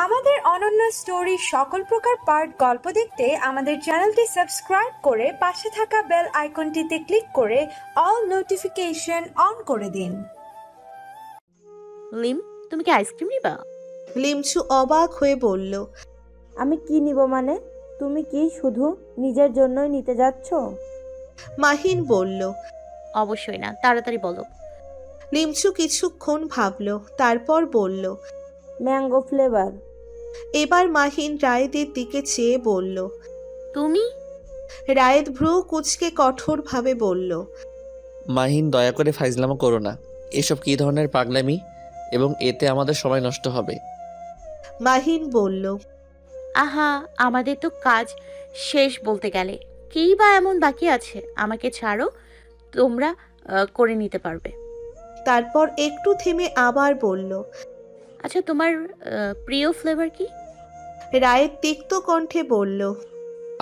আমাদের অনন্য স্টোরি সকল প্রকার পার্ট গল্প দেখতে আমাদের চ্যানেলটি সাবস্ক্রাইব করে পাশে থাকা বেল আইকনটিতে ক্লিক করে অল নোটিফিকেশন অন করে দিন। লিম, তুমি কি আইসক্রিম নিবা? লিমচু অবাক হয়ে বলল, আমি কি নিব মানে? তুমি কি শুধু নিজের জন্যই নিতে যাচ্ছ? মাহিন বলল, অবশ্যই না, তাড়াতাড়ি বলো। লিমচু কিছুক্ষণ ভাবল, তারপর বলল, ম্যাঙ্গো ফ্লেভার। এবার মাহিন রায়েদের দিকে চেয়ে বলল, তুমি? রায়েদ ভ্রু কুচকে কঠোরভাবে বলল, মাহিন, দয়া করে ফাইজলামো করো না। এসব কী ধরনের পাগলামি, এবং এতে আমাদের সময় নষ্ট হবে। মাহিন বলল, আহা, আমাদের তো কাজ শেষ বলতে গেলে। কী বা এমন বাকি আছে? আমাকে ছাড়ো, তোমরা করে নিতে পারবে। তারপর একটু থেমে আবার বলল, আচ্ছা, তোমার প্রিয় ফ্লেভার কি? রায়েদ তিক্ত কণ্ঠে বলল,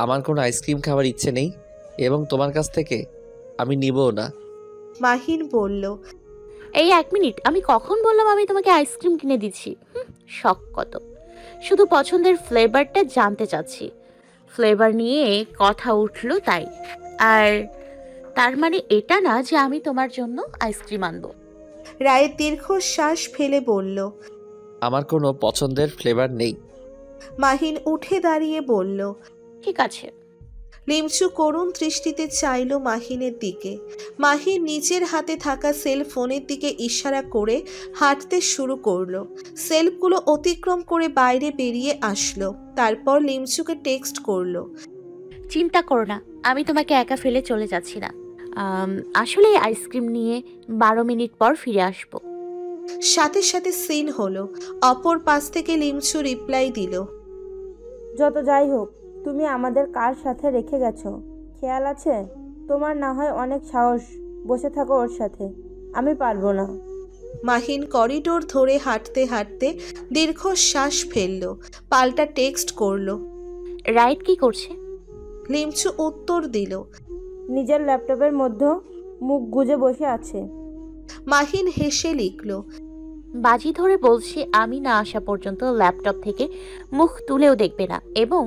আমার কোনো আইসক্রিম খাওয়ার ইচ্ছে নেই, এবং তোমার কাছ থেকে আমি নিবও না। মাহিন বলল, এই 1 মিনিট, আমি কখন বললাম আমি তোমাকে আইসক্রিম কিনে দিচ্ছি? শখ কত! শুধু পছন্দের ফ্লেভারটা জানতে চাচ্ছি। ফ্লেভার নিয়ে কথা উঠলো তাই। আর তার মানে এটা না যে আমি তোমার জন্য আইসক্রিম আনবো। রায়েদ দীর্ঘশ্বাস ফেলে বলল, আমার কোনো পছন্দের ফ্লেভার নেই। মাহিন উঠে দাঁড়িয়ে বলল। ঠিক আছে। লিমচু করুণ দৃষ্টিতে চাইল মাহিনের দিকে। মাহিন নিজের হাতে থাকা সেল ফোনের দিকে ইশারা করে হাঁটতে শুরু করলো। সেলফগুলো অতিক্রম করে বাইরে বেরিয়ে আসলো। তারপর লিমচুকে টেক্সট করলো, চিন্তা করো না, আমি তোমাকে একা ফেলে চলে যাচ্ছি না। আসলে আইসক্রিম নিয়ে 12 মিনিট পর ফিরে আসবো। সাথে সাথে সিন হলো। অপর পাশ থেকে লিমচু রিপ্লাই দিল, যত যাই হোক, তুমি আমাদের কার সাথে রেখে গেছো খেয়াল আছে? তোমার না হয় অনেক সাহস, বসে থাকো ওর সাথে, আমি পারবো না। মাহিন করিডোর ধরে হাঁটতে হাঁটতে দীর্ঘশ্বাস ফেলল। পাল্টা টেক্সট করলো, রাইট কি করছে? লিমচু উত্তর দিল, নিজের ল্যাপটপের মধ্যে মুখ গুজে বসে আছে। মাহিন হেসে লিখল, বাজি ধরে বলছি, আমি না আসা পর্যন্ত ল্যাপটপ থেকে মুখ তুলেও দেখবে না, এবং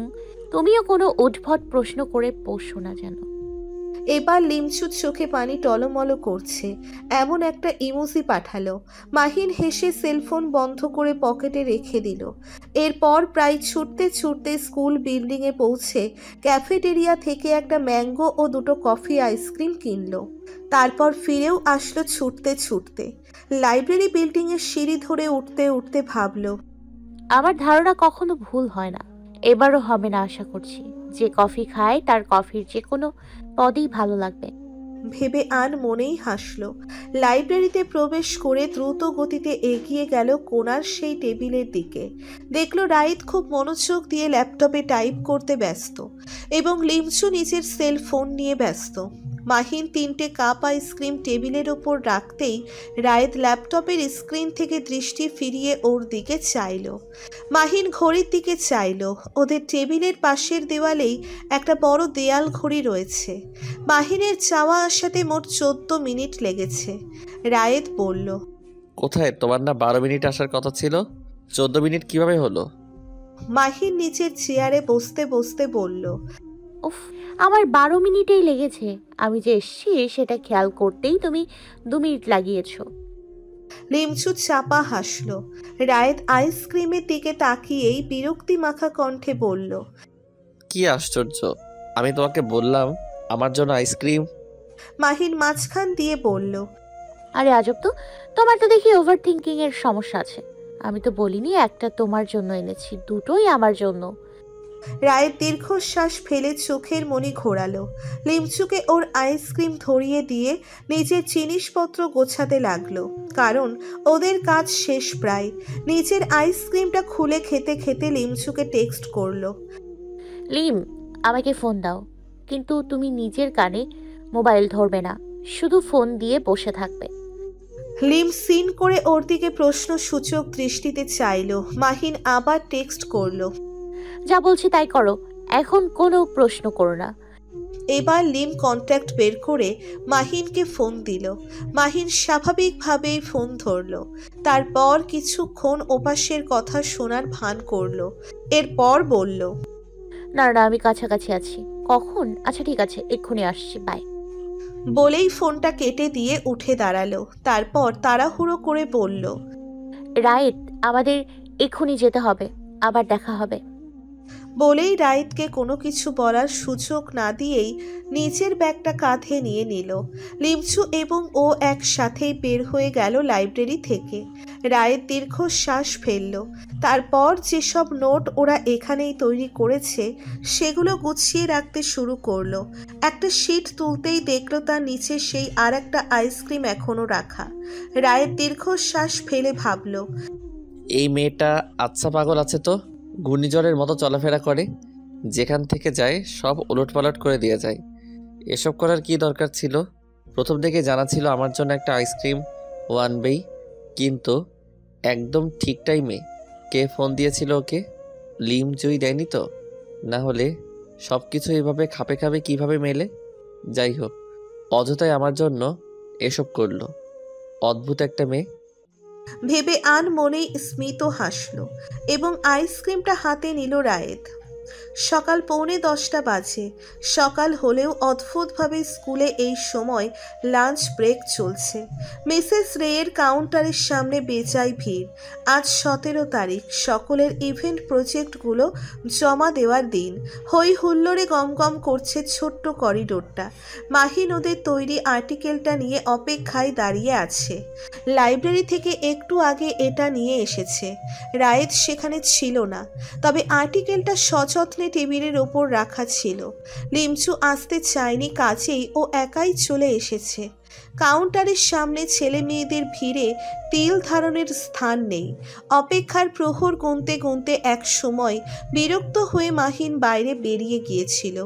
তুমিও কোনো উদ্ভট প্রশ্ন করে বসো না যেন। এবার লিমচুর চোখে পানি টলমল করছে এমন একটা ইমোজি পাঠালো। মাহিন হেসে সেলফোন বন্ধ করে পকেটে রেখে দিল। এরপর প্রায় ছুটতে ছুটতে স্কুল বিল্ডিংয়ে পৌঁছে ক্যাফেটেরিয়া থেকে একটা ম্যাঙ্গো ও 2টো কফি আইসক্রিম কিনলো। তারপর ফিরেও আসলো ছুটতে ছুটতে। লাইব্রেরি বিল্ডিংয়ের সিঁড়ি ধরে উঠতে উঠতে ভাবলো, আমার ধারণা কখনো ভুল হয় না, এবারও হবে না আশা করছি। যে কফি খায় তার কফির যে কোনো পদই ভালো লাগবে ভেবে আন মনেই হাসলো। লাইব্রেরিতে প্রবেশ করে দ্রুত গতিতে এগিয়ে গেল কোণার সেই টেবিলের দিকে। দেখলো রাইত খুব মনোযোগ দিয়ে ল্যাপটপে টাইপ করতে ব্যস্ত, এবং লিমচু নিজের সেল ফোন নিয়ে ব্যস্ত। মাহিন 3টে কাপ আইসক্রিম টেবিলের ওপর রাখতেই রায়েদ ল্যাপটপের স্ক্রিন থেকে দৃষ্টি ফিরিয়ে ওর দিকে চাইল। মাহিন ঘড়ির দিকে চাইল। ওদের টেবিলের পাশের দেওয়ালেই একটা বড় দেয়াল ঘড়ি রয়েছে। মাহিনের যাওয়া আসাতে মোট 14 মিনিট লেগেছে। রায়েদ বলল, কোথায়? তোমার না 12 মিনিট আসার কথা ছিল? 14 মিনিট কিভাবে হলো? মাহিন নিচের চেয়ারে বসতে বসতে বলল, উফ, আমার 12 মিনিটেই লেগেছে। আমি যে এসছি সেটা খেয়াল করতেই তুমি 2 মিনিট লাগিয়েছো। লিমচু চাপা হাসল। রায়েদ আইসক্রিমের দিকে তাকিয়েই বিরক্তি মাখা কণ্ঠে বলল, কি আশ্চর্য, আমি তোমাকে বললাম আমার জন্য আইসক্রিম। মাহিন মাঝখান দিয়ে বলল, আরে আজব তো, তোমার তো দেখি ওভার থিঙ্কিং এর সমস্যা আছে। আমি তো বলিনি একটা তোমার জন্য এনেছি, দুটোই আমার জন্য। রায়ের দীর্ঘশ্বাস ফেলে চোখের মনি ঘোরালো। লিমচুকে ওর আইসক্রিম ধরিয়ে দিয়ে নিজের জিনিসপত্র গোছাতে লাগলো, কারণ ওদের কাজ শেষ প্রায়। নিজের আইসক্রিমটা খুলে খেতে খেতে লিমচুকে টেক্সট করলো, লিম, আমাকে ফোন দাও, কিন্তু তুমি নিজের কানে মোবাইল ধরবে না, শুধু ফোন দিয়ে বসে থাকবে। লিম সিন করে ওর দিকে প্রশ্ন সূচক দৃষ্টিতে চাইলো। মাহিন আবার টেক্সট করলো, যা বলছি তাই করো, এখন কোনো প্রশ্ন করো না। এবার লিম কন্ট্যাক্ট বের করে মাহিনকে ফোন দিল। মাহিন স্বাভাবিকভাবেই ফোন ধরল। তারপর কিছুক্ষণ ওপাশের কথা শোনার ভান করল। এরপর বলল, না না, আমি কাছাকাছি আছি। কখন? আচ্ছা ঠিক আছে, এক্ষুনি আসছি, বাই। বলেই ফোনটা কেটে দিয়ে উঠে দাঁড়ালো। তারপর তাড়াহুড়ো করে বলল, রাইট, আমাদের এক্ষুনি যেতে হবে, আবার দেখা হবে। বলেই রাইতকে কোনো কিছু বলার সুযোগ না দিয়েই নিচের ব্যাগটা কাঁধে নিয়ে নিল। লিমচু এবং ও একসাথেই বের হয়ে গেল লাইব্রেরি থেকে। রায়েত দীর্ঘশ্বাস ফেলল। তারপর যেসব নোট ওরা এখানেই তৈরি করেছে সেগুলো গুছিয়ে রাখতে শুরু করলো। একটা শিট তুলতেই দেখলো তার নিচে সেই আর একটা আইসক্রিম এখনো রাখা। রায়েত দীর্ঘশ্বাস ফেলে ভাবল, এই মেয়েটা আচ্ছা পাগল আছে তো, ঘূর্ণিঝড়ের মতো চলাফেরা করে, যেখান থেকে যায় সব উলটপালট করে দিয়ে যায়। এসব করার কি দরকার ছিল? প্রথম থেকে জানা ছিল আমার জন্য একটা আইসক্রিম ও আনবেই, কিন্তু একদম ঠিক টাইমে কে ফোন দিয়েছিল ওকে? লিম জুই দেয়নি তো? না হলে সব কিছু এভাবে খাপে খাপে কিভাবে মেলে? যাই হোক, অযথাই আমার জন্য এসব করলো। অদ্ভুত একটা মেয়ে। ভেবে আনমনেই স্মিত হাসল এবং আইসক্রিমটা হাতে নিল রায়েত। সকাল 9:45 বাজে। সকাল হলেও অদ্ভুতভাবে স্কুলে এই সময় লাঞ্চ ব্রেক চলছে। মিসেস রেয়ের কাউন্টারের সামনে বেজায় ভিড়। আজ 17 তারিখ, সকলের ইভেন্ট প্রজেক্টগুলো জমা দেওয়ার দিন। হই হুল্লোড়ে গমগম করছে ছোট্ট করিডোরটা। মাহিন ওদের তৈরি আর্টিকেলটা নিয়ে অপেক্ষায় দাঁড়িয়ে আছে। লাইব্রেরি থেকে একটু আগে এটা নিয়ে এসেছে। রায়েত সেখানে ছিল না, তবে আর্টিকেলটা সযত্নে টেবিলের ওপর রাখা ছিল। লিমচু আসতে চায়নি, কাজেই ও একাই চলে এসেছে। কাউন্টারের সামনে ছেলে মেয়েদের ভিড়ে তিল ধারণের স্থান নেই। অপেক্ষার প্রহর গুনতে গুনতে এক সময় বিরক্ত হয়ে মাহিন বাইরে বেরিয়ে গিয়েছিল।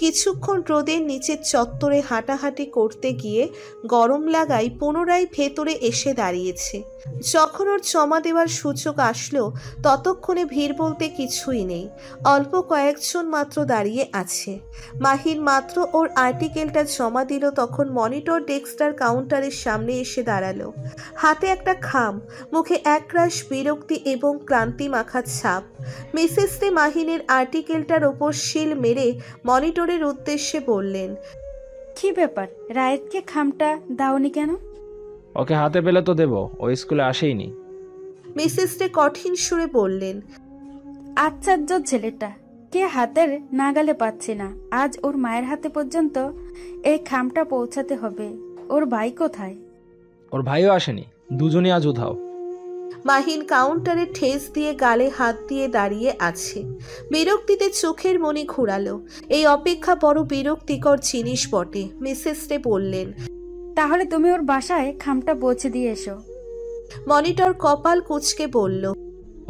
কিছুক্ষণ রোদের নিচে চত্বরে হাঁটাহাঁটি করতে গিয়ে গরম লাগায় পুনরায় ভেতরে এসে দাঁড়িয়েছে। যখন ওর জমা দেওয়ার সুযোগ আসলো ততক্ষণে ভিড় বলতে কিছুই নেই, অল্প কয়েকজন মাত্র দাঁড়িয়ে আছে। মাহিন মাত্র ওর আর্টিকেলটা জমা দিল তখন মনিটর ডেস্কটার কাউন্টারের সামনে এসে দাঁড়ালো। হাতে একটা খাম, মুখে একরাশ বিরক্তি এবং ক্লান্তি মাখা ছাপ। মিসেস রে মাহিনের আর্টিকেলটার ওপর শিল মেরে মনিটরের উদ্দেশ্যে বললেন, কি ব্যাপার, রায়েতকে খামটা দাওনি কেন? ওকে হাতে পেলে তো দেব, ও স্কুলে আসেইনি। মিসেস রে কঠিন সুরে বললেন, আশ্চর্য ছেলেটা, কে হাতের নাগালে পাচ্ছে না। আজ ওর মায়ের হাতে পর্যন্ত এই খামটা পৌঁছাতে হবে। ওর ভাই কোথায়? ওর ভাইও আসেনি, দুজনই আজ উধাও। মাহিন কাউন্টারে ঠেস দিয়ে গালে হাত দিয়ে দাঁড়িয়ে আছে। বিরক্তিতে চোখের মনি ঘুরালো। এই অপেক্ষা বড় বিরক্তিকর জিনিস বটে। মিসেস রে বললেন, তাহলে তুমি ওর বাসায় খামটা পৌঁছে দিয়ে এসো। মনিটর কপাল কুঁচকে বলল,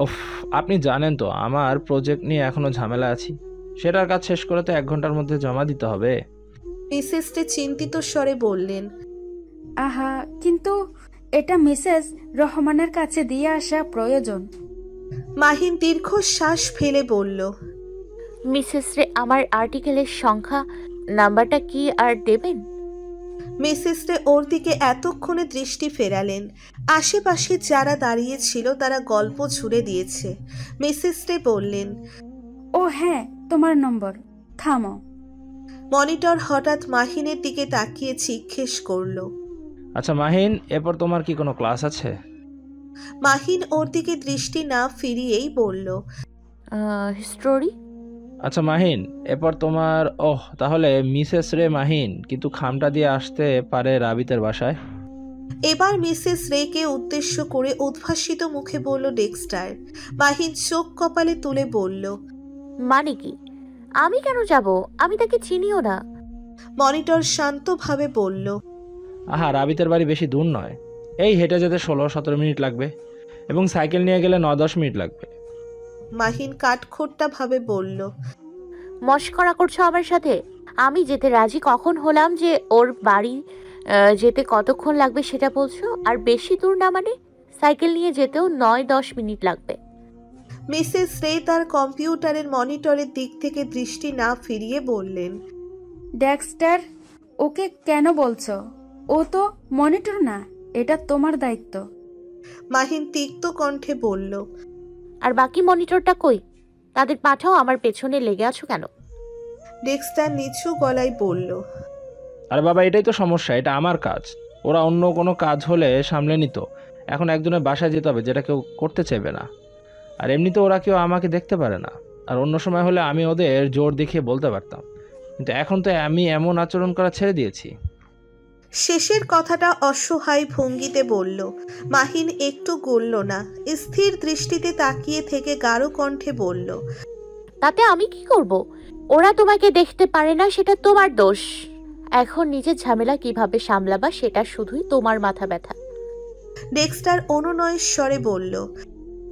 ওফ, আপনি জানেন তো আমার প্রজেক্ট নিয়ে এখনো ঝামেলা আছি। সেটার কাজ শেষ করে তো 1 ঘন্টার মধ্যে জমা দিতে হবে। মিসেস রে চিন্তিত স্বরে বললেন, আহা, কিন্তু এটা মিসেস রহমানের কাছে দিয়ে আসা প্রয়োজন। মাহিন দীর্ঘশ্বাস ফেলে বলল, মিসেস রে, আমার আর্টিকেলের সংখ্যা নাম্বারটা কি আর দেবেন? মিসেস রে ওর দিকে এতক্ষণে দৃষ্টি ফেরালেন। আশেপাশে যারা দাঁড়িয়ে ছিল তারা গল্প ছুড়ে দিয়েছে। মিসেস রে বললেন, ও হ্যাঁ, তোমার নম্বর, থামো। মনিটর হঠাৎ মাহিনের দিকে তাকিয়ে জিজ্ঞেস করল, আচ্ছা মাহিন, এরপর তোমার কি কোনো ক্লাস আছে? মাহিন ওর দিকে দৃষ্টি না ফিরিয়েই বলল, হিস্টোরি। আচ্ছা মাহিন, এরপর তোমার তাহলে মিসেস রে মাহিন কিন্তু খামটা দিয়ে আসতে পারে রাবিতের বাসায়। এবার মিসেস রেকে উদ্দেশ্য করে উদ্ভাসিত মুখে বলল ডেক্সটার। মাহিন চোখ কপালে তুলে বলল, মানে কি? আমি কেন যাব? আমি তাকে চিনিও না। মনিটর শান্তভাবে বলল, আহা, রাবিতের বাড়ি বেশি দূর নয়, এই হেঁটে যেতে 16-17 মিনিট লাগবে এবং সাইকেল নিয়ে গেলে 9-10 মিনিট লাগবে। মাহিন কাঠখোট্টা ভাবে বলল, মস্করা করছো আমার সাথে? আমি যেতে রাজি কখন হলাম যে ওর বাড়ি যেতে কতক্ষণ লাগবে সেটা বলছো? আর বেশি দূর না মানে? সাইকেল নিয়ে যেতেও 9-10 মিনিট লাগবে। মিসেস রে তার কম্পিউটারের মনিটরের দিক থেকে দৃষ্টি না ফিরিয়ে বললেন, ডেক্সটার, ওকে কেন বলছো? ও তো মনিটর না, এটা তোমার দায়িত্ব। মাহিন তিক্ত কণ্ঠে বলল। আর বাকি মনিটরটা কই? তাদের পাঠাও, আমার পেছনে লেগে আছো কেন? ডেক্সটার নিচু গলায় বলল। আরে বাবা, এটাই তো সমস্যা, এটা আমার কাজ। ওরা অন্য কোনো কাজ হলে সামলে নিত, এখন একজনের বাসায় যেতে হবে যেটা কেউ করতে চাইবে না। আর এমনিতে ওরা কেউ আমাকে দেখতে পারে না। আর অন্য সময় হলে আমি ওদের জোর দেখিয়ে বলতে পারতাম, কিন্তু এখন তো আমি এমন আচরণ করা ছেড়ে দিয়েছি। শেষের কথাটা অসহায় ভঙ্গিতে বলল। মাহিন একটু গলল না, স্থির দৃষ্টিতে তাকিয়ে থেকে গাঢ় কণ্ঠে বলল। তাতে আমি কি করব? ওরা তোমাকে দেখতে পারে না, সেটা তোমার দোষ। এখন নিজের ঝামেলা কিভাবে সামলাবা সেটা শুধুই তোমার মাথা ব্যথা। ডেক্সটার অনুনয়ের স্বরে বলল।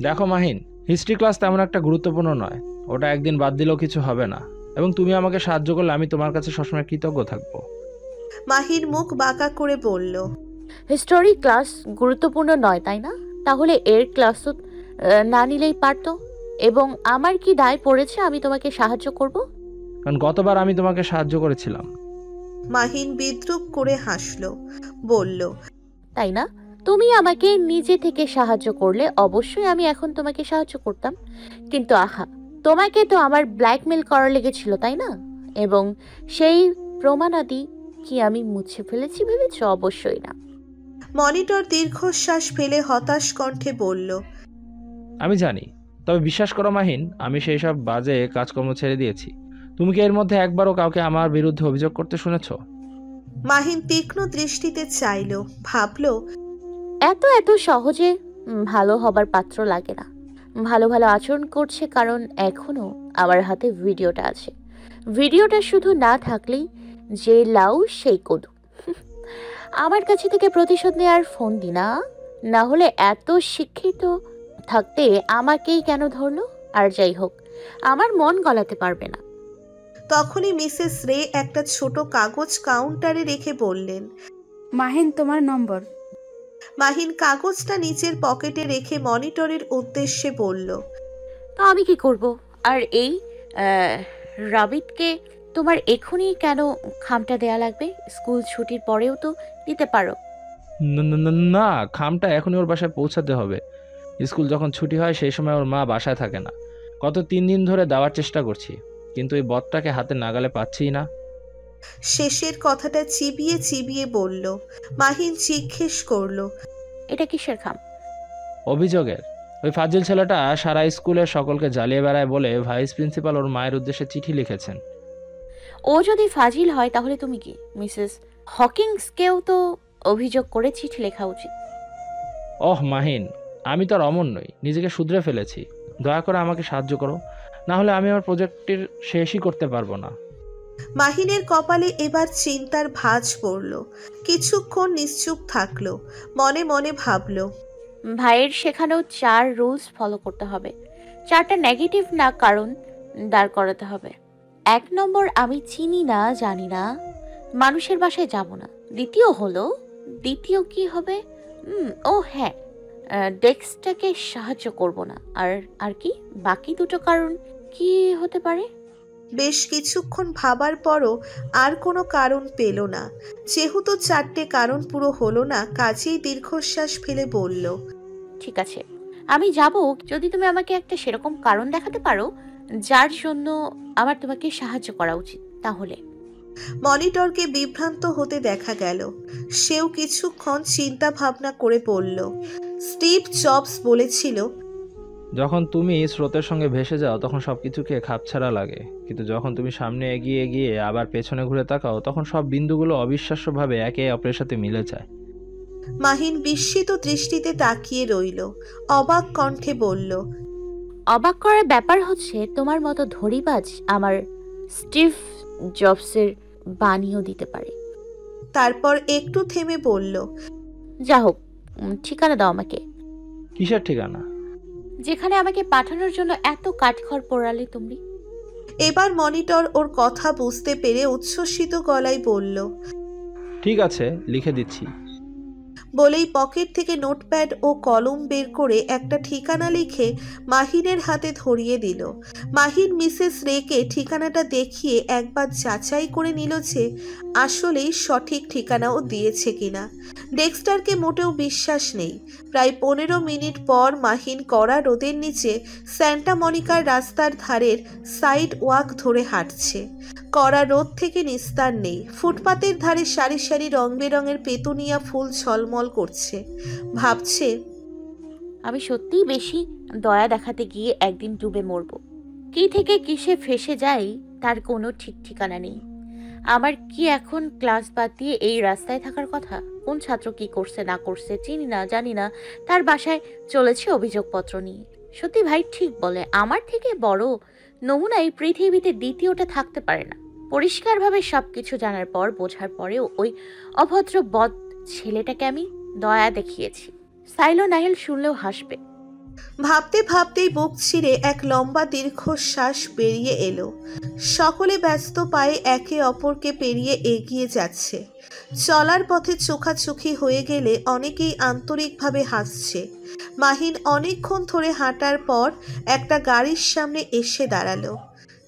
দেখো মাহিন, হিস্ট্রি ক্লাস তেমন একটা গুরুত্বপূর্ণ নয়, ওটা একদিন বাদ দিলেও কিছু হবে না। এবং তুমি আমাকে সাহায্য করলে আমি তোমার কাছে সবসময় কৃতজ্ঞ থাকবো। মাহির মুখ বাঁকা করে বলল। হিস্টোরি ক্লাস গুরুত্বপূর্ণ নয় তাই না? তাহলে এর ক্লাস তো না নিলেই পারতো। এবং আমার কি দায় পড়েছে আমি তোমাকে সাহায্য করব? কারণ গতবার আমি তোমাকে সাহায্য করেছিলাম। মাহিন বিদ্রূপ করে হাসল, বলল। তাই না? তুমি আমাকে নিজে থেকে সাহায্য করলে অবশ্যই আমি এখন তোমাকে সাহায্য করতাম। কিন্তু আহা, তোমাকে তো আমার ব্ল্যাকমেল করা লেগেছিল তাই না? এবং সেই প্রমাণাদি কি আমি মুছে ফেলেছি ভেবেছ? অবশ্যই না। মনিটর দীর্ঘশ্বাস ফেলে হতাশ কণ্ঠে বলল। আমি জানি, তবে বিশ্বাস করো মাহিন, আমি সেই সব বাজে কাজকর্ম ছেড়ে দিয়েছি। তুমি কি এর মধ্যে একবারও কাউকে আমার বিরুদ্ধে অভিযোগ করতে শুনেছ? মাহিন তীক্ষ্ণ দৃষ্টিতে চাইল, ভাবল। এত এত সহজে ভালো হবার পাত্র লাগে না। ভালো ভালো আচরণ করছে কারণ এখনো আমার হাতে ভিডিওটা আছে। ভিডিওটা শুধু না থাকলেই যে লাউ সেই কদু। আমার কাছে থেকে প্রতিশোধ নেওয়ার ফোন দিনা, না হলে এত শিক্ষিত থাকতে আমাকেই কেন ধরলো? আর যাই হোক, আমার মন গলাতে পারবে না। তখনই মিসেস রে একটা ছোট কাগজ কাউন্টারে রেখে বললেন। মাহিন, তোমার নম্বর। মাহিন কাগজটা নিচের পকেটে রেখে মনিটরের উদ্দেশ্যে বলল। তো আমি কি করব? আর এই রাবিতকে তোমার এখনই কেন খামটা দেয়া লাগবে? স্কুল ছুটির পরেও তো দিতে পারো। না, খামটা এখনই ওর বাসায় পৌঁছাতে হবে। স্কুল যখন ছুটি হয় সেই সময় ওর মা বাসায় থাকে না। গত 3 দিন ধরে দেওয়ার চেষ্টা করছি, কিন্তু এই বদটাকে হাতে নাগালে পাচ্ছিই না। শেষের কথাটা চিবিয়ে চিবিয়ে বলল। মাহিন জিজ্ঞেস করল। এটা কিসের খাম? অভিযোগের। ওই ফাজিল ছেলেটা সারা স্কুলের সকলকে জ্বালিয়ে বেড়ায় বলে ভাইস প্রিন্সিপাল ওর মায়ের উদ্দেশ্যে চিঠি লিখেছেন। ও যদি ফাজিল হয় তাহলে তুমি কি? মিসেস হকিংসকেও তো অভিযোগ করে চিঠি লেখা উচিত। ওহ মাহিন, আমি তো আর অমন নই, নিজেকে শুধরে ফেলেছি। দয়া করে আমাকে সাহায্য করো, না হলে আমি আমার প্রজেক্টের শেষই করতে পারবো না। মাহিনের কপালে এবার চিন্তার ভাঁজ পড়ল। কিছুক্ষণ নিশ্চুপ থাকলো, মনে মনে ভাবল। ভাইয়ের শেখানো 4 রুলস ফলো করতে হবে। 4টা নেগেটিভ না কারণ দাঁড় করাতে হবে। 1 নম্বর, আমি চিনি না জানি না মানুষের বাসায় যাব না। দ্বিতীয় কি হবে? ও হ্যাঁ, ডেস্কটাকে সাহায্য করব না। আর কি বাকি 2টো কারণ কি হতে পারে? বেশ কিছুক্ষণ ভাবার পরও আর কোনো কারণ পেল না। যেহেতু 4টে কারণ পুরো হলো না, কাজেই দীর্ঘশ্বাস ফেলে বলল। ঠিক আছে, আমি যাব যদি তুমি আমাকে একটা সেরকম কারণ দেখাতে পারো যার জন্য আমার তোমাকে সাহায্য করা উচিত। তাহলে মনিটরকে বিভ্রান্ত হতে দেখা গেল। সেও কিছুক্ষণ চিন্তা ভাবনা করে বলল। স্টিভ জবস বলেছিল, যখন তুমি স্রোতের সঙ্গে ভেসে যাও তখন সব কিছুকে খাপছাড়া লাগে, কিন্তু যখন তুমি সামনে এগিয়ে গিয়ে আবার পেছনে ঘুরে তাকাও তখন সব বিন্দুগুলো অবিশ্বাস্যভাবে একে অপরের সাথে মিলে যায়। মাহিন বিস্মিত দৃষ্টিতে তাকিয়ে রইল, অবাক কণ্ঠে বলল। অবাক করার ব্যাপার হচ্ছে তোমার মতো ধড়িবাজ আমার স্টিভ জবসের বানিও দিতে পারে। তারপর একটু থেমে বলল, যা হোক, ঠিকানা দাও আমাকে। কিসের ঠিকানা? যেখানে আমাকে পাঠানোর জন্য এত কাঠখড় পোড়ালে তুমি। এবার মনিটর ওর কথা বুঝতে পেরে উচ্ছ্বসিত গলায় বলল, ঠিক আছে, লিখে দিচ্ছি। বলেই পকেট থেকে নোটপ্যাড ও কলম বের করে একটা ঠিকানা লিখে মাহিনের হাতে ধরিয়ে দিল। মাহিন মিসেস রেকে ঠিকানাটা দেখিয়ে একবার যাচাই করে নিল যে আসলেই সঠিক ঠিকানাও দিয়েছে কিনা। ডেক্সটারকে মোটেও বিশ্বাস নেই। প্রায় 15 মিনিট পর মাহিন কড়া রোদের নিচে স্যান্টা মনিকার রাস্তার ধারের সাইড ওয়াক ধরে হাঁটছে। কড়া রোদ থেকে নিস্তার নেই। ফুটপাতের ধারে সারি সারি রং বেরঙের পেতুনিয়া ফুল ঝলমল করছে। ভাবছে, আমি সত্যিই বেশি দয়া দেখাতে গিয়ে একদিন ডুবে মরব। কি থেকে কিসে ফেসে যাই তার কোনো ঠিক ঠিকানা নেই। আমার কি এখন ক্লাস বাদ দিয়ে এই রাস্তায় থাকার কথা? কোন ছাত্র কি করছে না করছে চিনি না, জানি না। তার বাসায় চলেছে অভিযোগপত্র নিয়ে। সত্যি ভাই ঠিক বলে, আমার থেকে বড় নমুনা এই পৃথিবীতে দ্বিতীয়টা থাকতে পারে না। পরিষ্কারভাবে সবকিছু জানার পর, বোঝার পরেও ওই অভদ্র বদ ছেলেটাকে আমি দয়া দেখিয়েছি। সাইলো নাহেল শুনলেও হাসবে। ভাবতে ভাবতেই বুক ছিঁড়ে এক লম্বা দীর্ঘশ্বাস বেরিয়ে এলো। সকলে ব্যস্ত পায়ে একে অপরকে পেরিয়ে এগিয়ে যাচ্ছে। চলার পথে চোখাচোখি হয়ে গেলে অনেকেই আন্তরিকভাবে হাসছে। মাহিন অনেকক্ষণ ধরে হাঁটার পর একটা গাড়ির সামনে এসে দাঁড়ালো।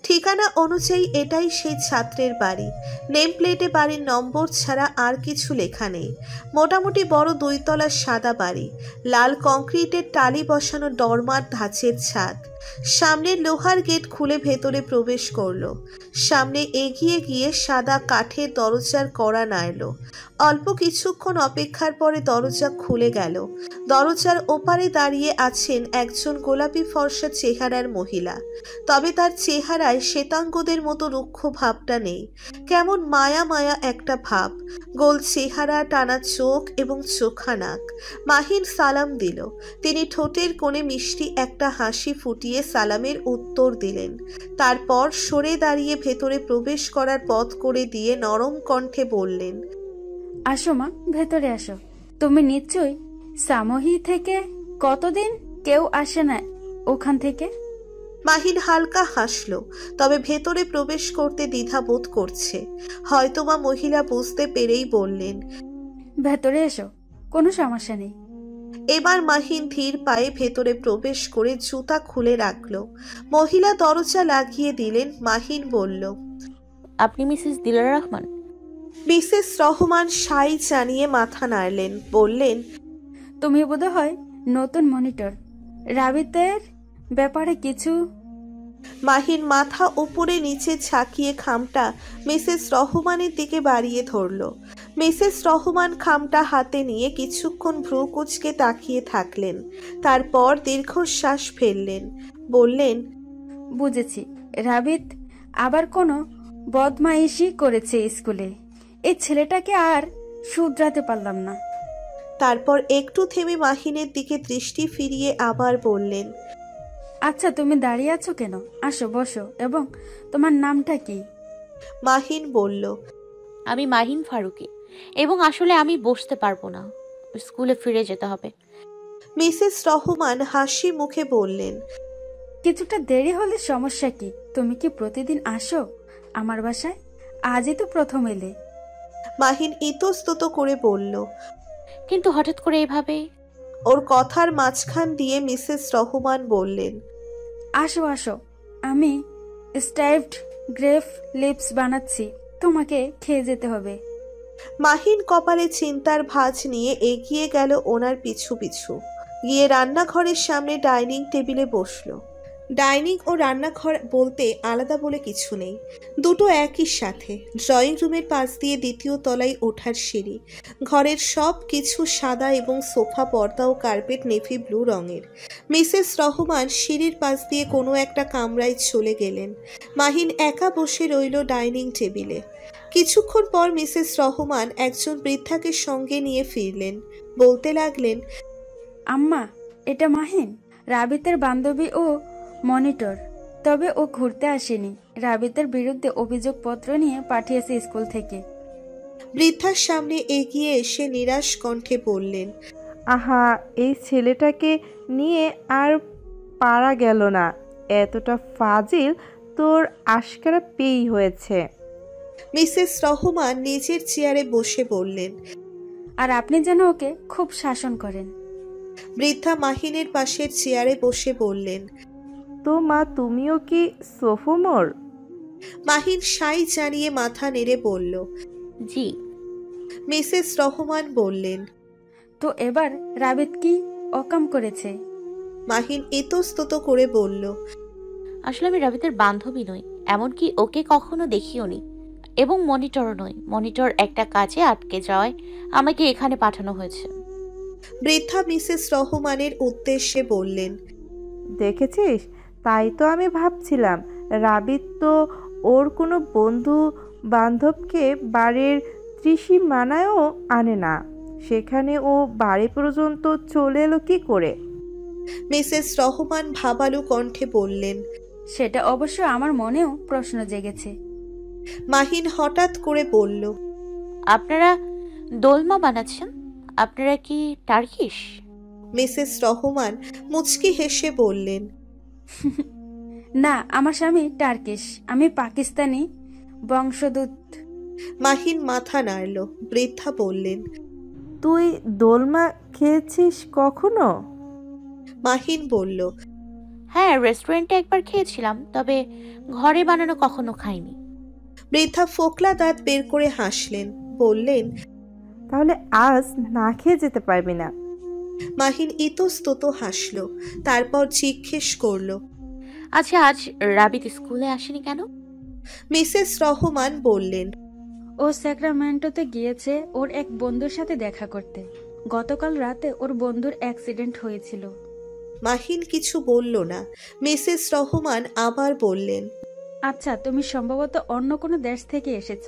ঠিকানা অনুযায়ী এটাই সেই ছাত্রের বাড়ি। নেম প্লেটে বাড়ির নম্বর ছাড়া আর কিছু লেখা নেই। মোটামুটি বড় 2 তলার সাদা বাড়ি, লাল কংক্রিটের টালি বসানো ডরমার ধাঁচের ছাদ। সামনের লোহার গেট খুলে ভেতরে প্রবেশ করলো। সামনে এগিয়ে গিয়ে সাদা কাঠের দরজার কড়া নাড়ল। অল্প কিছুক্ষণ অপেক্ষার পরে দরজা খুলে গেল। দরজার ওপারে দাঁড়িয়ে আছেন একজন গোলাপি ফর্সা চেহারার মহিলা। তবে তার চেহারায় শ্বেতাঙ্গদের মতো রুক্ষ ভাবটা নেই। কেমন মায়া মায়া একটা ভাব। গোল চেহারা, টানা চোখ এবং চোখা নাক। মাহিন সালাম দিল। তিনি ঠোঁটের কোণে মিষ্টি একটা হাসি ফুটিয়ে সালামের উত্তর দিলেন। তারপর সরে দাঁড়িয়ে ভেতরে প্রবেশ করার পথ করে দিয়ে নরম কণ্ঠে বললেন, আসো মা, ভেতরে আসো। তুমি নিশ্চয়ই সামোহি থেকে? কতদিন কেউ আসে না ওখান থেকে? মাহিন হালকা হাসল, তবে ভেতরে প্রবেশ করতে দ্বিধাবোধ করছে। হয়তোবা মহিলা বুঝতে পেরেই বললেন, ভেতরে এসো, কোনো সমস্যা নেই। এবার মাহিন ধীর পায়ে ভেতরে প্রবেশ করে জুতা খুলে রাখল। মহিলা দরজা লাগিয়ে দিলেন। মাহিন বলল, আপনি মিসেস দিলারা রহমান? মিসেস রহমান সাই জানিয়ে মাথা নাড়লেন। বললেন, তুমি বোধহয় নতুন মনিটর। রাবিতের ব্যাপারে কিছু? মাহিন মাথা উপরে নিচে ঝাঁকিয়ে খামটা মিসেস রহমানের দিকে বাড়িয়ে ধরল। মিসেস রহমান খামটা হাতে নিয়ে কিছুক্ষণ ভ্রু কুঁচকে তাকিয়ে থাকলেন। তারপর দীর্ঘশ্বাস ফেললেন। বললেন, বুঝেছি, রাবিত আবার কোনো বদমাইশি করেছে স্কুলে। এই ছেলেটাকে আর শুধরাতে পারলাম না। তারপর একটু থেমে মাহিনের দিকে দৃষ্টি ফিরিয়ে আবার বললেন, আচ্ছা, তুমি দাঁড়িয়ে আছো কেন? আসো, বসো। এবং তোমার নামটা কি? মাহিন বলল, আমি মাহিন ফারুকি, এবং আসলে আমি বসতে পারবো না, স্কুলে ফিরে যেতে হবে। মিসেস রহমান হাসি মুখে বললেন, কিছুটা দেরি হলে সমস্যা কি? তুমি কি প্রতিদিন আসো আমার বাসায়? আজই তো প্রথম এলে। মাহিন ইতস্তত করে বলল। কিন্তু হঠাৎ করে এভাবে? ওর কথার মাঝখান দিয়ে মিসেস রহমান বললেন, আসো আসো, আমি স্টাইভড গ্রেপ লিপস বানাচ্ছি, তোমাকে খেয়ে যেতে হবে। মাহিন কপালে চিন্তার ভাঁজ নিয়ে এগিয়ে গেল ওনার পিছু পিছু। গিয়ে রান্নাঘরের সামনে ডাইনিং টেবিলে বসলো। ডাইনিং ও রান্নাঘর বলতে আলাদা বলে কিছু নেই, দুটো একই সাথে। ড্রয়িং রুমের পাশ দিয়ে 2য় তলায় ওঠার সিঁড়ি। ঘরের সব কিছু সাদা এবং সোফা, পর্দা ও কার্পেট নেভি ব্লু রঙের। মিসেস রহমান সিঁড়ির পাশ দিয়ে কোনো একটা কামরায় চলে গেলেন। মাহিন একা বসে রইল ডাইনিং টেবিলে। কিছুক্ষণ পর মিসেস রহমান একজন বৃদ্ধাকে সঙ্গে নিয়ে ফিরলেন। বলতে লাগলেন, আম্মা, এটা মাহিন, রাবিতের বান্ধবী ও মনিটর। তবে ও ঘুরতে আসেনি, রাবিতের বিরুদ্ধে অভিযোগপত্র নিয়ে পাঠিয়েছে স্কুল থেকে। বৃদ্ধার সামনে এগিয়ে এসে নিরাশ কণ্ঠে বললেন, আহা, এই ছেলেটাকে নিয়ে আর পারা গেল না। এতটা ফাজিল তোর আশকারা পেয়েই হয়েছে। মিসেস রহমান নিজের চেয়ারে বসে বললেন, আর আপনি যেন ওকে খুব শাসন করেন। বৃদ্ধা মাহিনের পাশের চেয়ারে বসে বললেন। তো মা, তুমিও কি সোফোমোর? মাহিন সাই জানিয়ে মাথা নেড়ে বলল। জি। মিসেস রহমান বললেন। তো এবার রাবিত কি অকাম করেছে? মাহিন ইতস্তত করে বলল। আসলে আমি রাবিতের বান্ধবী নই, এমনকি ওকে কখনো দেখিও নি, এবং মনিটরও নই। মনিটর একটা কাজে আটকে যাওয়ায় আমাকে এখানে পাঠানো হয়েছে। বৃদ্ধা মিসেস রহমানের উদ্দেশ্যে বললেন। দেখেছিস, তাই তো আমি ভাবছিলাম রাবিত তো ওর কোনো বন্ধু বান্ধবকে বাড়ির ত্রিসীমানায়ও আনে না, সেখানে ও বাড়ি পর্যন্ত চলে এলো কি করে? মিসেস রহমান ভাবালু কণ্ঠে বললেন। সেটা অবশ্য আমার মনেও প্রশ্ন জেগেছে। মাহিন হঠাৎ করে বলল। আপনারা দোলমা বানাচ্ছেন? আপনারা কি টার্কিশ? মিসেস রহমান মুচকি হেসে বললেন। না, আমার স্বামী টার্কিশ, আমি পাকিস্তানি বংশোদ্ভূত। মাহিন মাথা নাড়ল। বৃদ্ধা বললেন। তুই দোলমা খেয়েছিস কখনো? মাহিন বলল। হ্যাঁ, রেস্টুরেন্টে একবার খেয়েছিলাম, তবে ঘরে বানানো কখনো খাইনি। বৃদ্ধা ফোকলা দাঁত বের করে হাসলেন, বললেন। তাহলে আজ না খেয়ে যেতে পারবি না। মাহিন ইতস্তত হাসল, তারপর জিজ্ঞেস করল। আচ্ছা, আজ রাবিত স্কুলে আসেনি কেন? মিসেস রহমান বললেন। ও স্যাক্রামেন্টোতে গিয়েছে ওর এক বন্ধুর সাথে দেখা করতে। গতকাল রাতে ওর বন্ধুর অ্যাক্সিডেন্ট হয়েছিল। মাহিন কিছু বলল না। মিসেস রহমান আবার বললেন। আচ্ছা, তুমি সম্ভবত অন্য কোনো দেশ থেকে এসেছ।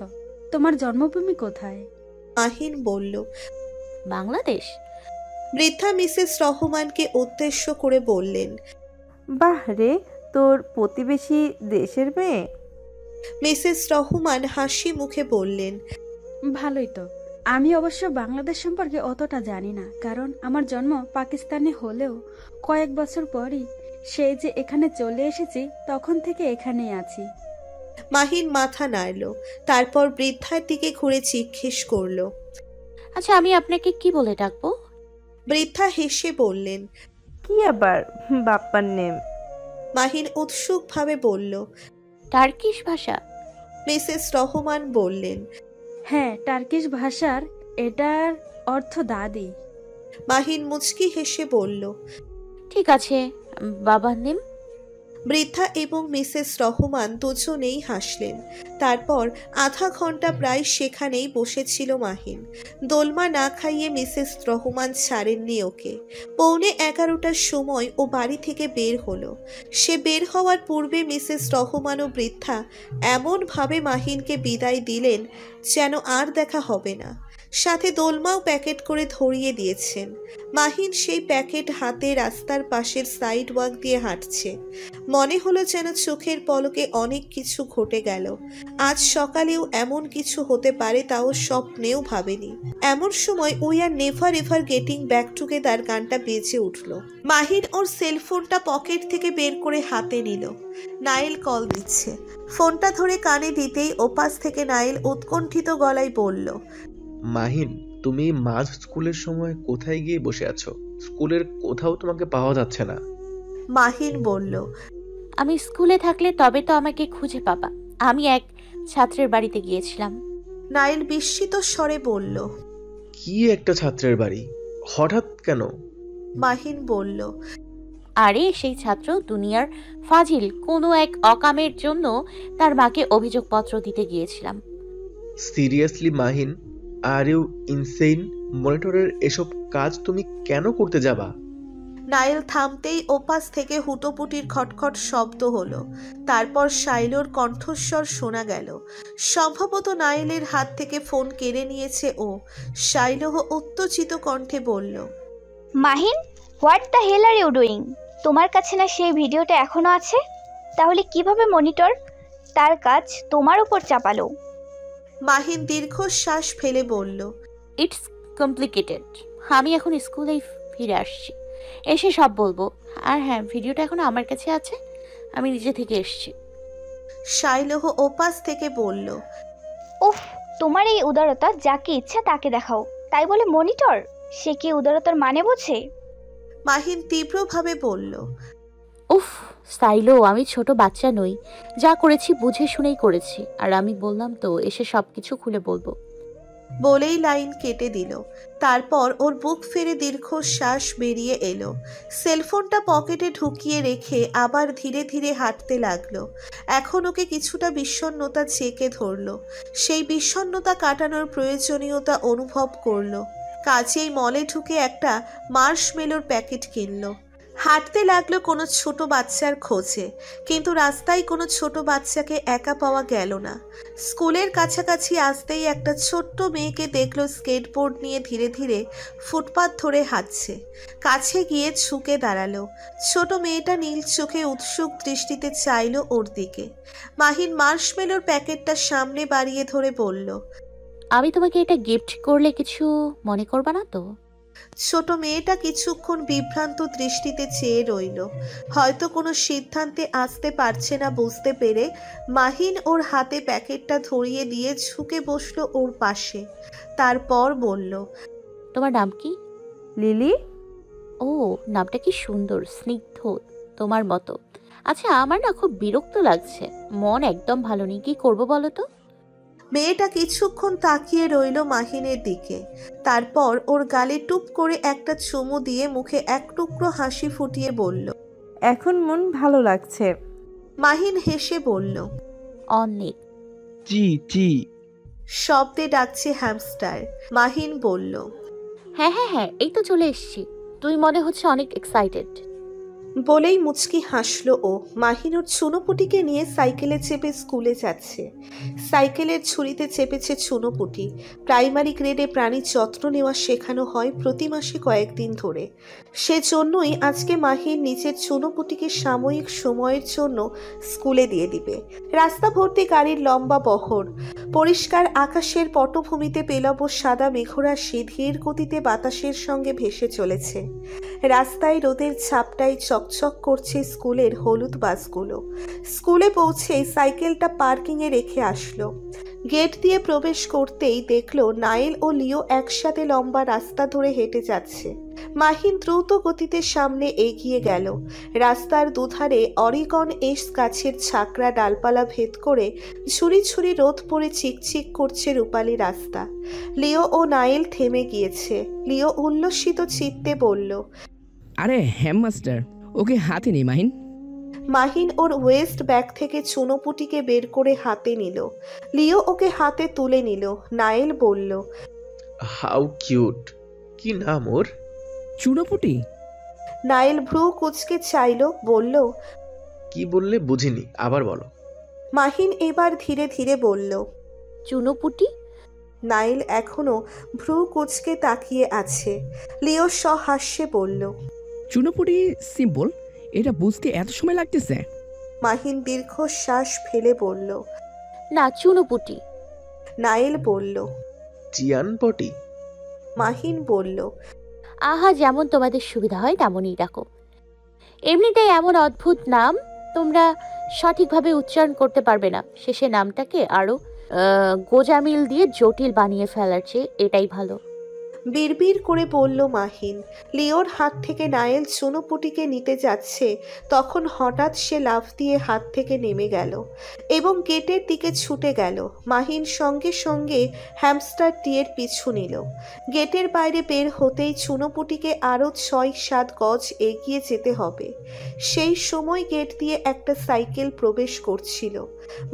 তোমার জন্মভূমি কোথায়? মাহিন বলল। বাংলাদেশ। বৃদ্ধা মিসেস রহমানকে উদ্দেশ্য করে বললেন। বাহ রে, তোর প্রতিবেশী দেশের মেয়ে। মিসেস রহমান হাসি মুখে বললেন। ভালোই তো। আমি অবশ্য বাংলাদেশ সম্পর্কে অতটা জানি না, কারণ আমার জন্ম পাকিস্তানে হলেও কয়েক বছর পরই সেই যে এখানে চলে এসেছি, তখন থেকে এখানেই আছি। মাহিন মাথা নাড়ল, তারপর বৃদ্ধার দিকে ঘুরে জিজ্ঞেস করল। আচ্ছা, আমি আপনাকে কি বলে ডাকবো? বৃদ্ধা হেসে বললেন। কি আবার বাপ্পার নেম? মাহিন উৎসুকভাবে বলল। টার্কিশ ভাষা। মিসেস রহমান বললেন। হ্যাঁ, টার্কিশ ভাষার এটার অর্থ দাদি। মাহিন মুচকি হেসে বলল। ঠিক আছে, বাবার নেম? বৃদ্ধা এবং মিসেস রহমান দুজনেই হাসলেন। তারপর আধা ঘন্টা প্রায় সেখানেই বসেছিল মাহিন। দোলমা না খাইয়ে মিসেস রহমান ছাড়েননি ওকে। 11:45টার সময় ও বাড়ি থেকে বের হলো। সে বের হওয়ার পূর্বে মিসেস রহমান ও বৃদ্ধা এমনভাবে মাহিনকে বিদায় দিলেন যেন আর দেখা হবে না। সাথে দোলমাও প্যাকেট করে ধরিয়ে দিয়েছেন। মাহিন সেই প্যাকেট হাতে রাস্তার পাশের সাইড ওয়াক দিয়ে হাঁটছে। মনে হলো যেন চোখের পলকে অনেক কিছু ঘটে গেল। আজ সকালেও এমন কিছু হতে পারে তাও স্বপ্নেও ভাবেনি। এমন সময় we are never ever getting back together গানটা বেজে উঠল। মাহিন ওর সেলফোনটা পকেট থেকে বের করে হাতে নিল। নাইল কল দিচ্ছে। ফোনটা ধরে কানে দিতেই ওপাশ থেকে নাইল উৎকণ্ঠিত গলায় বলল। মাহিন, তুমি মাঝ স্কুলের সময় কোথায় গিয়ে বসে আছো? স্কুলের কোথাও তোমাকে পাওয়া যাচ্ছে না। মাহিন বলল। আমি স্কুলে থাকলে তবে তো আমাকে খুঁজে পাবা। আমি এক ছাত্রের বাড়িতে গিয়েছিলাম। নাইল বিস্মিত স্বরে বলল। কি একটা ছাত্রের বাড়ি? হঠাৎ কেন? মাহিন বলল। আরে সেই ছাত্র দুনিয়ার ফাজিল কোনো এক অকামের জন্য তার মাকে অভিযোগপত্র দিতে গিয়েছিলাম। Seriously Mahin, are you insane? মনিটরের এসব কাজ তুমি কেন করতে যাবা? নাইল থামতেই ওপাশ থেকে হুটোপুটির খটখট শব্দ হলো। তারপর শাইলোর কণ্ঠস্বর শোনা গেল। সম্ভবত নাইলের হাত থেকে ফোন কেড়ে নিয়েছে ও। শাইলো উত্তেজিত কণ্ঠে বলল। Mahin, what the hell are you doing? তোমার কাছে না সেই ভিডিওটা এখনো আছে? তাহলে কিভাবে মনিটর তার কাজ তোমার উপর চাপালো? মাহিন দীর্ঘশ্বাস ফেলে বলল। It's complicated. আমি এখন স্কুলেই ফিরে আসছি, এসে সব বলবো। আর হ্যাঁ, ভিডিওটা এখন আমার কাছে আছে, আমি নিজে থেকে এসেছি। শাইলো ওপাশ থেকে বলল। উফ, তোমার এই উদারতা যাকে ইচ্ছা তাকে দেখাও, তাই বলে মনিটর? সে কি উদারতার মানে বোঝে? মাহিন তীব্রভাবে বলল। উফ সাইলো, আমি ছোট বাচ্চা নই। যা করেছি বুঝে শুনেই করেছি, আর আমি বললাম তো এসে সবকিছু খুলে বলবো। বলেই লাইন কেটে দিল। তারপর ওর বুক ফেরে দীর্ঘশ্বাস বেরিয়ে এলো। সেলফোনটা পকেটে ঢুকিয়ে রেখে আবার ধীরে ধীরে হাঁটতে লাগলো। এখন ওকে কিছুটা বিষণ্ণতা চেকে ধরল। সেই বিষণ্ণতা কাটানোর প্রয়োজনীয়তা অনুভব করলো। কাজেই মলে ঢুকে একটা মার্শমেলোর প্যাকেট কিনলো। হাঁটতে লাগলো কোনো ছোট বাচ্চার খোঁজে, কিন্তু রাস্তায় কোনো ছোট বাচ্চাকে একা পাওয়া গেল না। স্কুলের কাছাকাছি আসতেই একটা ছোট্ট মেয়েকে দেখলো স্কেটবোর্ড নিয়ে ধীরে ধীরে ফুটপাত ধরে হাঁটছে। কাছে গিয়ে ঝুঁকে দাঁড়ালো। ছোট মেয়েটা নীল চোখে উৎসুক দৃষ্টিতে চাইলো ওর দিকে। মাহিন মার্শমেলোর প্যাকেটটা সামনে বাড়িয়ে ধরে বলল, আমি তোমাকে এটা গিফট করলে কিছু মনে করবা না তো? ছোট মেয়েটা কিছুক্ষণ বিভ্রান্ত দৃষ্টিতে চেয়ে রইল। হয়তো কোনো সিদ্ধান্তে আসতে পারছে না বুঝতে পেরে মাহিন ওর হাতে প্যাকেটটা ধরিয়ে দিয়ে ঝুঁকে বসলো ওর পাশে। তারপর বলল, তোমার নাম কি? লিলি। ও, নামটা কি সুন্দর, স্নিগ্ধ, তোমার মতো। আচ্ছা, আমার না খুব বিরক্ত লাগছে, মন একদম ভালো নেই, কি করবো বলো তো? মেয়েটা কিছুক্ষণ তাকিয়ে রইল মাহিনের দিকে। তারপর ওর গালে টুপ করে একটা চুমু দিয়ে মুখে এক টুকরো হাসি ফুটিয়ে বলল, এখন মন ভালো লাগছে। মাহিন হেসে বলল, অনেক। চি চি। শব্দে ডাকছে হ্যামস্টার। মাহিন বলল, হ্যাঁ হ্যাঁ হ্যাঁ, এই তো চলে এসছি। তুই মনে হচ্ছে অনেক এক্সাইটেড। বলেই মুচকি হাসলো ও। মাহিন ওর চুনোপুটিকে নিয়ে সাইকেলে চেপে স্কুলে যাচ্ছে। সাইকেলের ঝুড়িতে চেপেছে চুনোপুটি। প্রাইমারি গ্রেডে প্রাণীর যত্ন নেওয়া শেখানো হয় প্রতি মাসে কয়েকদিন ধরে। সেজন্যই আজকে মাহিন নিজের চুনোপুটিকে সাময়িক সময়ের জন্য স্কুলে দিয়ে দিবে। রাস্তা ভর্তি গাড়ির লম্বা বহর। পরিষ্কার আকাশের পটভূমিতে পেলব সাদা মেঘরাশি ধীর গতিতে বাতাসের সঙ্গে ভেসে চলেছে। রাস্তায় রোদের ছাপটায় চকচক করছে স্কুলের হলুদ বাসগুলো। স্কুলে পৌঁছে সাইকেলটা পার্কিংয়ে রেখে আসলো। গেট দিয়ে প্রবেশ করতেই দেখলো নাইল ও লিও একসাথে লম্বা রাস্তা ধরে হেঁটে যাচ্ছে। মাহিন দ্রুত গতিতে সামনে এগিয়ে গেল। রাস্তার দুধারে অরিগন এস গাছের ছাকরা ডালপালা ভেদ করে ঝুড়ি ঝুড়ি রোদ পড়ে চিকচিক করছে রূপালী রাস্তা। লিও ও নাইল থেমে গিয়েছে। লিও উল্লসিত চিত্তে বলল, আরে হেডমাস্টার, ওকে হাতে নি মাহিন। মাহিন ওর ওয়েস্ট ব্যাগ থেকে চুনোপুটিকে বের করে হাতে নিল। লিও ওকে হাতে তুলে নিল। নাইল বলল, হাউ কিউট। কি নাম ওর? চুনোপুটি। নাইল ভ্রু কুচকে চাইল, বলল, কি বললে বুঝিনি, আবার বলো। মাহিন এবার ধীরে ধীরে বলল, চুনোপুটি। নাইল এখনো ভ্রু কুচকে তাকিয়ে আছে। লিও সহাস্যে বলল, চুনোপুটি সিম্পল, এটা বুঝতে এত সময় লাগতেছে? মাহিন দীর্ঘশ্বাস ফেলে বলল, না, চুনোপুটি। নাইল বলল, চিয়ান পটি। মাহিন বলল, আহা, যেমন তোমাদের সুবিধা হয় তেমনই ডাকো। এমনিতেই এমন অদ্ভুত নাম, তোমরা সঠিকভাবে উচ্চারণ করতে পারবে না। শেষে নামটাকে আরো গোজামিল দিয়ে জটিল বানিয়ে ফেলার চেয়ে এটাই ভালো। বিড়বিড় করে বলল মাহিন। লিওর হাত থেকে নাইল চুনোপুটিকে নিতে যাচ্ছে, তখন হঠাৎ সে লাফ দিয়ে হাত থেকে নেমে গেল এবং গেটের দিকে ছুটে গেল। মাহিন সঙ্গে সঙ্গে হ্যামস্টারটির পিছু নিল। গেটের বাইরে বের হতেই চুনোপুটিকে আরও ৬-৭ গজ এগিয়ে যেতে হবে। সেই সময় গেট দিয়ে একটা সাইকেল প্রবেশ করছিল।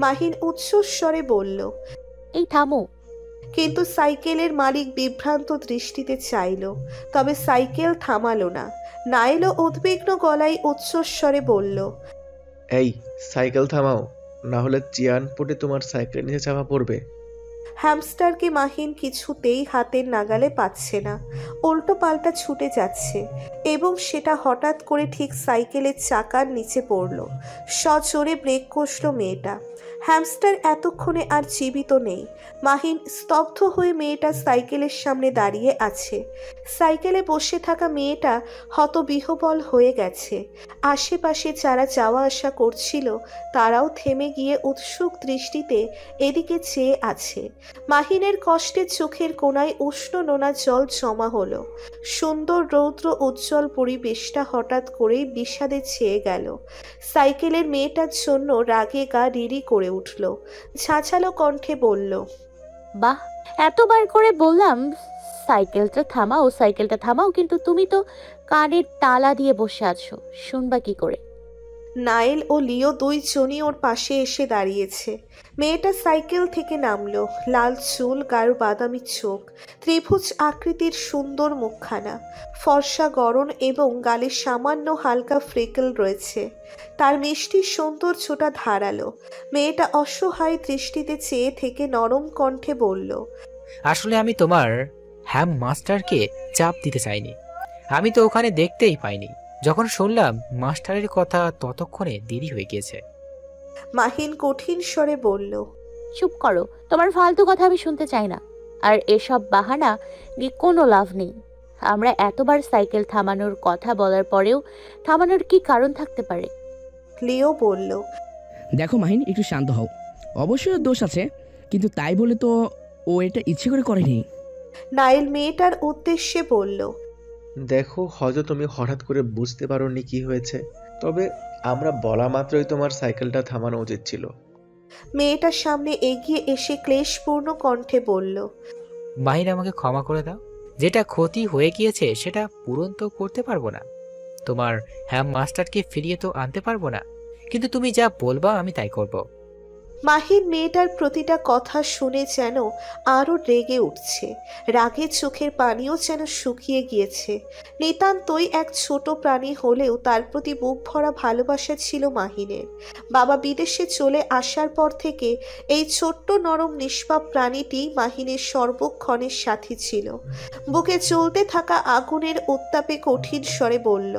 মাহিন উচ্চস্বরে বলল, এই থামো। কিন্তু সাইকেলের মালিক বিভ্রান্ত দৃষ্টিতে চাইল, তবে সাইকেল থামালো না। নাইলও উদ্বিগ্ন গলায় উচ্চস্বরে বলল, এই সাইকেল থামাও, না হলে চিয়ান পটে তোমার সাইকেল নিচে চাপা পড়বে। হ্যামস্টারকে মাহিন কিছুতেই হাতের নাগালে পাচ্ছে না। উল্টো পাল্টা ছুটে যাচ্ছে এবং সেটা হঠাৎ করে ঠিক সাইকেলের চাকার নিচে পড়ল। সজোরে ব্রেক কষল মেয়েটা। হ্যামস্টার এতক্ষণে আর জীবিত নেই। মাহিন স্তব্ধ হয়ে মেয়েটার সাইকেলের সামনে দাঁড়িয়ে আছে। সাইকেলে বসে থাকা মেয়েটা হতবিহ্বল হয়ে গেছে। আশেপাশে যারা যাওয়া আসা করছিল তারাও থেমে গিয়ে উৎসুক দৃষ্টিতে এদিকে চেয়ে আছে। মাহিনের কষ্টের চোখের কোণায় উষ্ণ নোনা জল জমা হলো। সুন্দর রৌদ্র উজ্জ্বল পরিবেশটা হঠাৎ করেই বিষাদে ছেয়ে গেল। সাইকেলের মেয়েটার জন্য রাগে গা রিরি করে উঠল। ঝাঁঝালো কণ্ঠে বলল, বাহ, এতবার করে বললাম সাইকেলটা থামাও, কিন্তু তুমি তো কানের তালা দিয়ে বসে আছো, শুনবা কি করে? নাইল ও লিও দুইজনই ওর পাশে এসে দাঁড়িয়েছে। মেয়েটা সাইকেল থেকে নামলো। লাল চুল, গাঢ় বাদামি চোখ, ত্রিভুজ আকৃতির সুন্দর মুখখানা, ফর্সা গড়ন এবং গালে সামান্য হালকা ফ্রেকল রয়েছে। তার মিষ্টি সৌন্দর্যটা ধারালো। মেয়েটা অসহায় দৃষ্টিতে চেয়ে থেকে নরম কণ্ঠে বলল, আসলে আমি তোমার হ্যাম মাস্টারকে চাপ দিতে চাইনি। আমি তো ওখানে দেখতেই পাইনি। যখন শুনলাম মাস্টারের কথা ততক্ষণে দেরি হয়ে গিয়েছে। মাহিন কঠিন স্বরে বলল, চুপ করো, তোমার ফালতু কথা আমি শুনতে চাই না। আর এসব বাহানা নিয়ে কোনো লাভ নেই। আমরা এতবার সাইকেল থামানোর কথা বলার পরেও থামানোর কি কারণ থাকতে পারে? লিও বলল, দেখো মাহিন, একটু শান্ত হও। অবশ্যই ওর দোষ আছে, কিন্তু তাই বলে তো ও এটা ইচ্ছে করে করেনি। নাইল মেয়েটার উদ্দেশ্যে বলল, দেখো, হয়তো তুমি হঠাৎ করে বুঝতে পারোনি কি হয়েছে, তবে আমরা বলা মাত্রই তোমার সাইকেলটা থামানো উচিত ছিল। মেয়েটার সামনে এগিয়ে এসে ক্লেশপূর্ণ কণ্ঠে বলল, মাহিন, আমাকে ক্ষমা করে দাও। যেটা ক্ষতি হয়ে গিয়েছে সেটা পূরণ তো করতে পারবো না, তোমার হ্যাম মাস্টারকে ফিরিয়ে তো আনতে পারবো না, কিন্তু তুমি যা বলবা আমি তাই করব। মাহিন মেয়েটার প্রতিটা কথা শুনে যেন আরো রেগে উঠছে। রাগে চোখের পানিও যেন শুকিয়ে গিয়েছে। নিতান্তই এক ছোট প্রাণী হলেও তার প্রতি বুক ভরা ভালোবাসা ছিল মাহিনের। বাবা বিদেশে চলে আসার পর থেকে এই ছোট্ট নরম নিষ্পাপ প্রাণীটি মাহিনের সর্বক্ষণের সাথী ছিল। বুকে চলতে থাকা আগুনের উত্তাপে কঠিন স্বরে বলল,